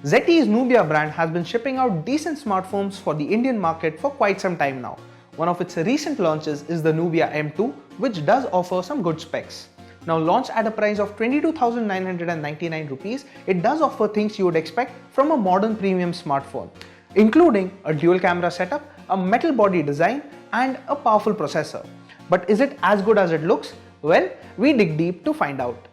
ZTE's Nubia brand has been shipping out decent smartphones for the Indian market for quite some time now. One of its recent launches is the Nubia M2, which does offer some good specs. Now launched at a price of 22,999 rupees, it does offer things you would expect from a modern premium smartphone, including a dual camera setup, a metal body design, and a powerful processor. But is it as good as it looks? Well, we dig deep to find out.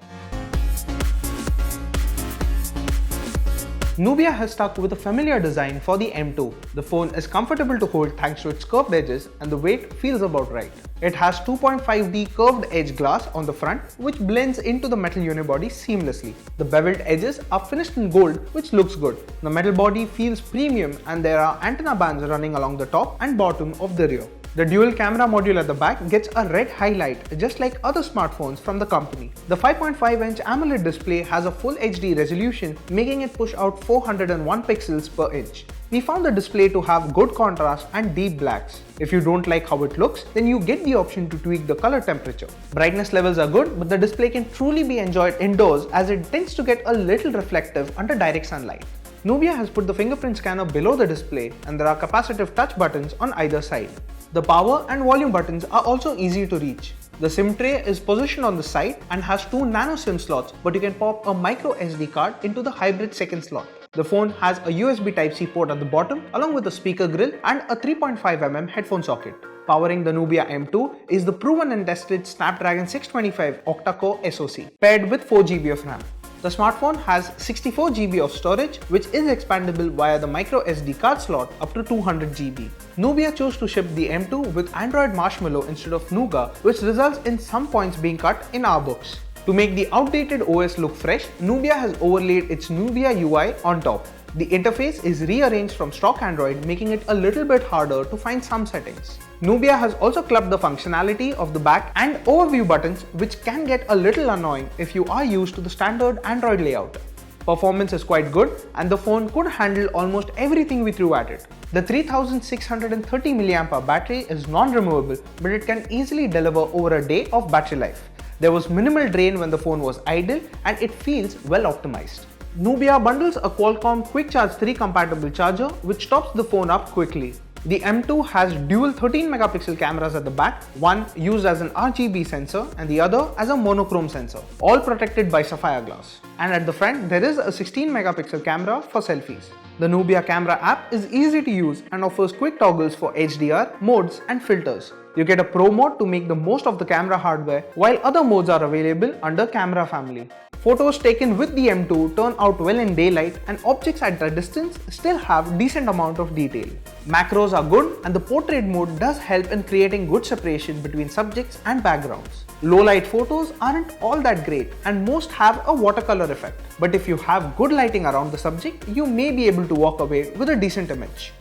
Nubia has stuck with a familiar design for the M2. The phone is comfortable to hold thanks to its curved edges and the weight feels about right. It has 2.5D curved edge glass on the front which blends into the metal unibody seamlessly. The beveled edges are finished in gold which looks good. The metal body feels premium and there are antenna bands running along the top and bottom of the rear. The dual camera module at the back gets a red highlight just like other smartphones from the company. The 5.5-inch AMOLED display has a full HD resolution, making it push out 401 pixels per inch. We found the display to have good contrast and deep blacks. If you don't like how it looks, then you get the option to tweak the color temperature. Brightness levels are good, but the display can truly be enjoyed indoors as it tends to get a little reflective under direct sunlight. Nubia has put the fingerprint scanner below the display and there are capacitive touch buttons on either side. The power and volume buttons are also easy to reach. The SIM tray is positioned on the side and has two nano SIM slots, but you can pop a micro SD card into the hybrid second slot. The phone has a USB Type-C port at the bottom along with a speaker grill and a 3.5mm headphone socket. Powering the Nubia M2 is the proven and tested Snapdragon 625 octa-core SoC paired with 4GB of RAM. The smartphone has 64GB of storage which is expandable via the micro SD card slot up to 200GB. Nubia chose to ship the M2 with Android Marshmallow instead of Nougat, which results in some points being cut in our books. To make the outdated OS look fresh, Nubia has overlaid its Nubia UI on top. The interface is rearranged from stock Android, making it a little bit harder to find some settings. Nubia has also clubbed the functionality of the back and overview buttons, which can get a little annoying if you are used to the standard Android layout. Performance is quite good and the phone could handle almost everything we threw at it. The 3630 mAh battery is non-removable, but it can easily deliver over a day of battery life. There was minimal drain when the phone was idle and it feels well optimized. Nubia bundles a Qualcomm Quick Charge 3 compatible charger which tops the phone up quickly. The M2 has dual 13-megapixel cameras at the back, one used as an RGB sensor and the other as a monochrome sensor, all protected by sapphire glass. And at the front there is a 16-megapixel camera for selfies. The Nubia camera app is easy to use and offers quick toggles for HDR, modes and filters. You get a Pro mode to make the most of the camera hardware, while other modes are available under Camera Family. Photos taken with the M2 turn out well in daylight and objects at a distance still have decent amount of detail. Macros are good and the portrait mode does help in creating good separation between subjects and backgrounds. Low light photos aren't all that great and most have a watercolor effect. But if you have good lighting around the subject, you may be able to walk away with a decent image.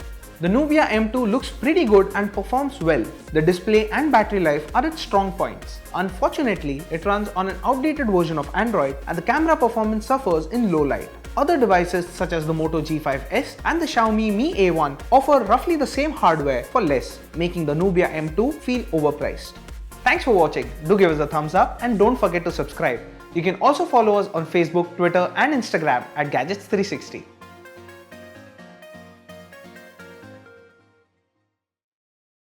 The Nubia M2 looks pretty good and performs well. The display and battery life are its strong points. Unfortunately, it runs on an outdated version of Android and the camera performance suffers in low light. Other devices such as the Moto G5s and the Xiaomi Mi A1 offer roughly the same hardware for less, making the Nubia M2 feel overpriced. Thanks for watching. Do give us a thumbs up and don't forget to subscribe. You can also follow us on Facebook, Twitter and Instagram at Gadgets360.